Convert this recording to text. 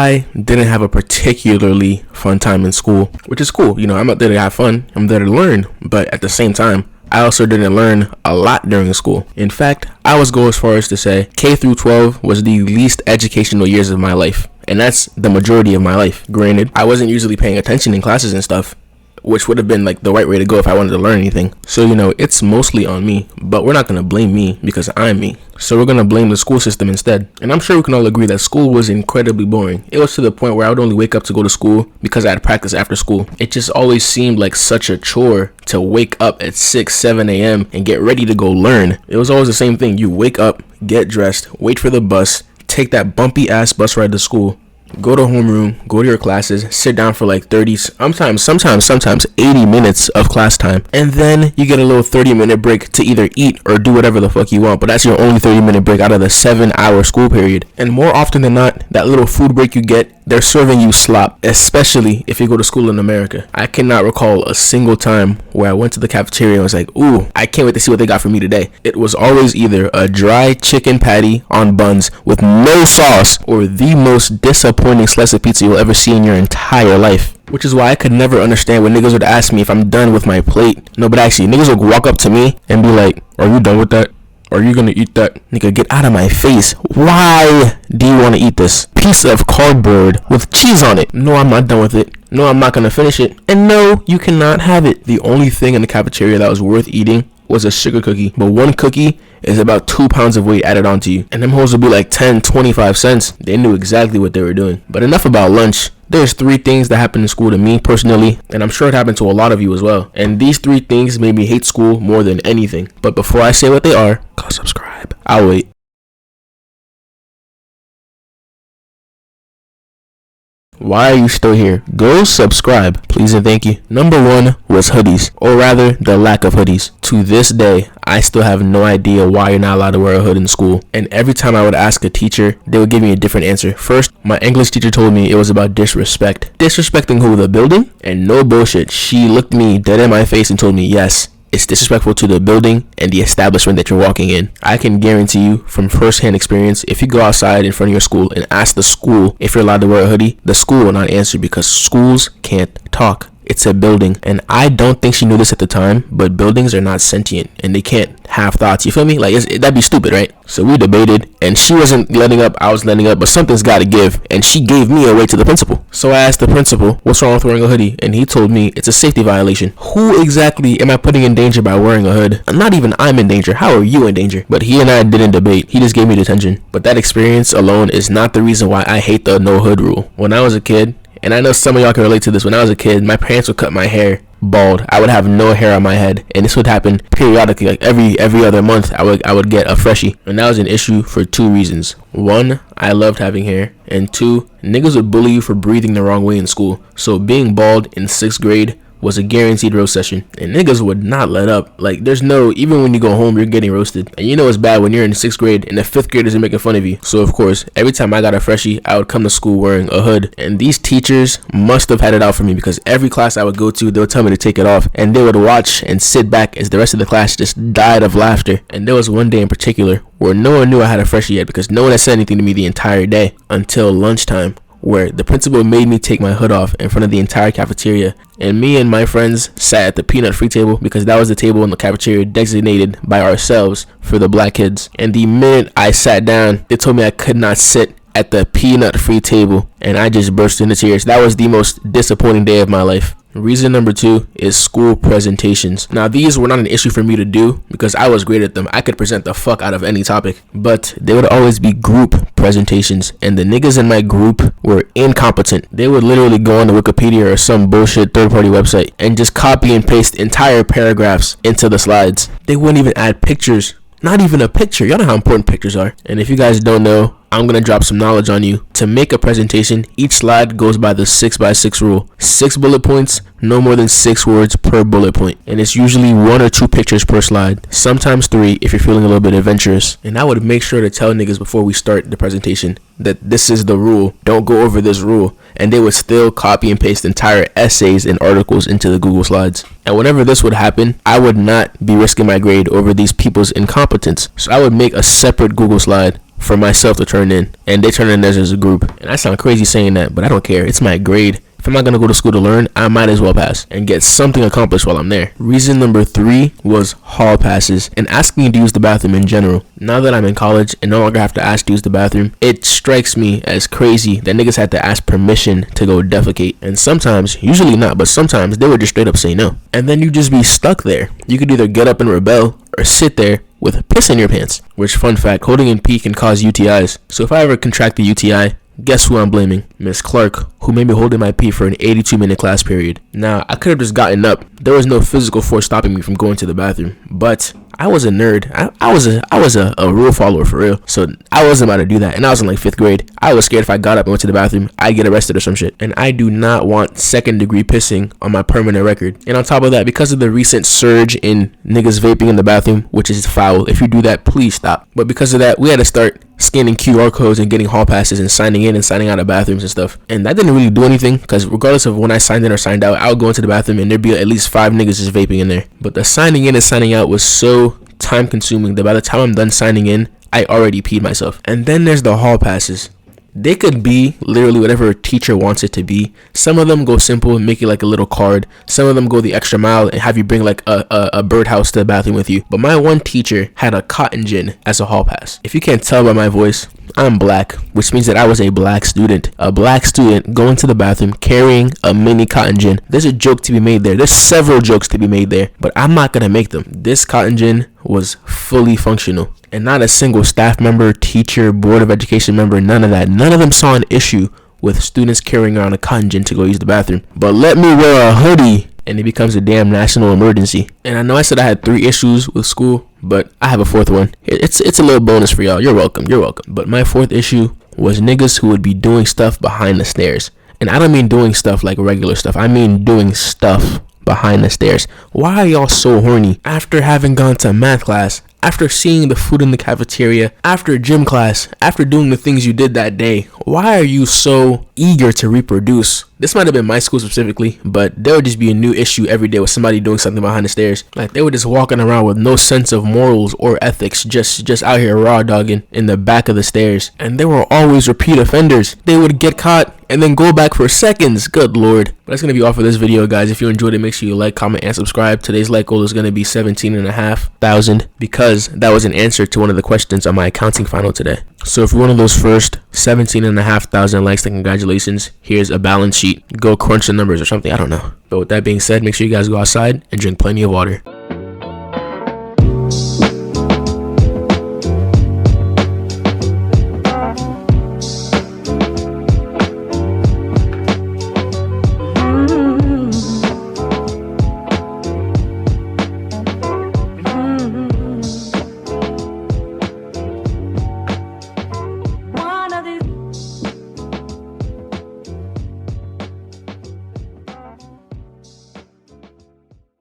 I didn't have a particularly fun time in school, which is cool. You know, I'm not there to have fun. I'm there to learn. But at the same time, I also didn't learn a lot during school. In fact, I would go as far as to say K through 12 was the least educational years of my life. And that's the majority of my life. Granted, I wasn't usually paying attention in classes and stuff, which would have been like the right way to go if I wanted to learn anything. So, you know, it's mostly on me, but we're not going to blame me because I'm me. So we're going to blame the school system instead. And I'm sure we can all agree that school was incredibly boring. It was to the point where I would only wake up to go to school because I had practice after school. It just always seemed like such a chore to wake up at 6, 7 a.m. and get ready to go learn. It was always the same thing. You wake up, get dressed, wait for the bus, take that bumpy ass bus ride to school, go to homeroom, go to your classes, sit down for like 30, sometimes 80 minutes of class time. And then you get a little 30-minute break to either eat or do whatever the fuck you want. But that's your only 30-minute break out of the 7-hour school period. And more often than not, that little food break you get, they're serving you slop, especially if you go to school in America. I cannot recall a single time where I went to the cafeteria and was like, ooh, I can't wait to see what they got for me today. It was always either a dry chicken patty on buns with no sauce or the most disappointing slice of pizza you'll ever see in your entire life. Which is why I could never understand when niggas would ask me if I'm done with my plate. No, but actually, niggas would walk up to me and be like, are you done with that? Are you gonna eat that? Nigga, get out of my face. Why do you want to eat this piece of cardboard with cheese on it? No, I'm not done with it. No, I'm not gonna finish it. And no, you cannot have it. The only thing in the cafeteria that was worth eating was a sugar cookie. But one cookie is about 2 pounds of weight added onto you. And them hoes would be like 10, 25 cents. They knew exactly what they were doing. But enough about lunch. There's 3 things that happened in school to me personally, and I'm sure it happened to a lot of you as well. And these 3 things made me hate school more than anything. But before I say what they are, go subscribe. I'll wait. Why are you still here? Go subscribe, please and thank you. Number 1 was hoodies, or rather the lack of hoodies. To this day, I still have no idea why you're not allowed to wear a hood in school. And every time I would ask a teacher, they would give me a different answer. First, my English teacher told me it was about disrespect. Disrespecting who? The building? And no bullshit, she looked me dead in my face and told me, yes, it's disrespectful to the building and the establishment that you're walking in. I can guarantee you from first-hand experience, if you go outside in front of your school and ask the school if you're allowed to wear a hoodie, the school will not answer because schools can't talk. It's a building. And I don't think she knew this at the time, but buildings are not sentient and they can't have thoughts. You feel me? Like, that'd be stupid, right? So we debated and she wasn't letting up, I was letting up, but something's got to give. And she gave me away to the principal. So I asked the principal, what's wrong with wearing a hoodie? And he told me it's a safety violation. Who exactly am I putting in danger by wearing a hood? Not even I'm in danger. How are you in danger? But he and I didn't debate. He just gave me detention. But that experience alone is not the reason why I hate the no hood rule. When I was a kid, and I know some of y'all can relate to this. When I was a kid, my parents would cut my hair bald. I would have no hair on my head, and this would happen periodically, like every other month. I would get a freshie, and that was an issue for 2 reasons. 1, I loved having hair, and 2, niggas would bully you for breathing the wrong way in school. So being bald in 6th grade was a guaranteed roast session, and niggas would not let up. Like, there's no, even when you go home, you're getting roasted. And you know it's bad when you're in 6th grade and the 5th graders are making fun of you. So of course, every time I got a freshie, I would come to school wearing a hood. And these teachers must have had it out for me because every class I would go to, they would tell me to take it off, and they would watch and sit back as the rest of the class just died of laughter. And there was one day in particular where no one knew I had a freshie yet because no one had said anything to me the entire day until lunchtime, where the principal made me take my hood off in front of the entire cafeteria. And me and my friends sat at the peanut-free table because that was the table in the cafeteria designated by ourselves for the black kids. And the minute I sat down, they told me I could not sit at the peanut-free table, and I just burst into tears. That was the most disappointing day of my life. Reason number 2 is school presentations. Now, these were not an issue for me to do because I was great at them. I could present the fuck out of any topic, but they would always be group presentations, and the niggas in my group were incompetent. They would literally go on to Wikipedia or some bullshit third-party website and just copy and paste entire paragraphs into the slides. They wouldn't even add pictures. Not even a picture. Y'all know how important pictures are. And if you guys don't know, I'm going to drop some knowledge on you. To make a presentation, each slide goes by the 6x6 rule. 6 bullet points, no more than 6 words per bullet point. And it's usually 1 or 2 pictures per slide. Sometimes 3 if you're feeling a little bit adventurous. And I would make sure to tell niggas before we start the presentation that this is the rule. Don't go over this rule. And they would still copy and paste entire essays and articles into the Google Slides. And whenever this would happen, I would not be risking my grade over these people's incompetence. So I would make a separate Google slide for myself to turn in, and they turn in theirs as a group. And I sound crazy saying that, but I don't care. It's my grade. If I'm not gonna go to school to learn, I might as well pass and get something accomplished while I'm there. Reason number 3 was hall passes and asking to use the bathroom in general. Now that I'm in college and no longer have to ask to use the bathroom, it strikes me as crazy that niggas had to ask permission to go defecate. And sometimes, usually not, but sometimes they would just straight up say no. And then you just be stuck there. You could either get up and rebel or sit there with piss in your pants. Which, fun fact, holding in pee can cause UTIs. So if I ever contract the UTI, guess who I'm blaming? Miss Clark, who made me hold in my pee for an 82-minute class period. Now, I could have just gotten up. There was no physical force stopping me from going to the bathroom, but I was a nerd. I was a rule follower for real. So I wasn't about to do that. And I was in like 5th grade. I was scared if I got up and went to the bathroom, I'd get arrested or some shit. And I do not want 2nd degree pissing on my permanent record. And on top of that, because of the recent surge in niggas vaping in the bathroom, which is foul, if you do that, please stop. But because of that, we had to start scanning QR codes and getting hall passes and signing in and signing out of bathrooms and stuff. And that didn't really do anything, because regardless of when I signed in or signed out, I would go into the bathroom and there'd be at least 5 niggas just vaping in there. But the signing in and signing out was so time consuming that by the time I'm done signing in, I already peed myself. And then there's the hall passes. They could be literally whatever a teacher wants it to be. Some of them go simple and make it like a little card. Some of them go the extra mile and have you bring like a birdhouse to the bathroom with you. But my one teacher had a cotton gin as a hall pass. If you can't tell by my voice, I'm black, which means that I was a black student. A black student going to the bathroom carrying a mini cotton gin. There's a joke to be made there. There's several jokes to be made there, but I'm not gonna make them. This cotton gin was fully functional. And not a single staff member, teacher, board of education member, none of that. None of them saw an issue with students carrying around a cotton gin to go use the bathroom. But let me wear a hoodie and it becomes a damn national emergency. And I know I said I had 3 issues with school, but I have a 4th one. It's a little bonus for y'all. You're welcome. But my 4th issue was niggas who would be doing stuff behind the stairs. And I don't mean doing stuff like regular stuff. I mean doing stuff behind the stairs. Why are y'all so horny? After having gone to math class, after seeing the food in the cafeteria, after gym class, after doing the things you did that day, why are you so eager to reproduce? This might have been my school specifically, but there would just be a new issue every day with somebody doing something behind the stairs. Like they were just walking around with no sense of morals or ethics, just out here raw dogging in the back of the stairs. And they were always repeat offenders. They would get caught and then go back for seconds. Good lord. But that's going to be all for this video, guys. If you enjoyed it, make sure you like, comment, and subscribe. Today's like goal is going to be 17,500 because that was an answer to one of the questions on my accounting final today. So if you're one of those first 17,500 likes, then congratulations. Here's a balance sheet. Go crunch the numbers or something. I don't know. But with that being said, make sure you guys go outside and drink plenty of water.